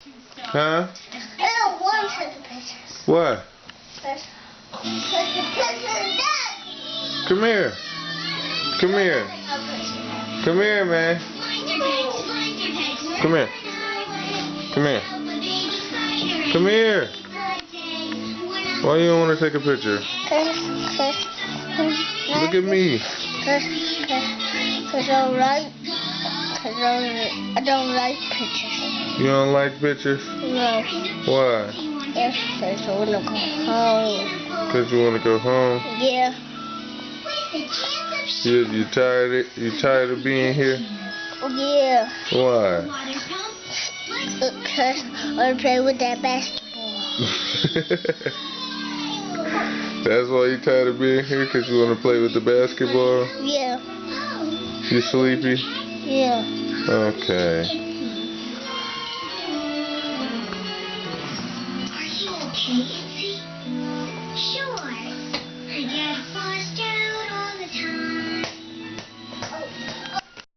Huh? I don't want to take a picture. What? Take a picture of that. Come here. Come here. Come here, man. Come here. Come here. Come here. Why you don't want to take a picture? Look at me. Cause I don't like pictures. You don't like pictures? No. Why? Cause I wanna go home. Cause you want to go home? Yeah. You tired of being here? Yeah. Why? Because I wanna play with that basketball. That's why you tired of being here? Cause you want to play with the basketball? Yeah. You sleepy? Yeah. Okay. Are you okay, Izzy?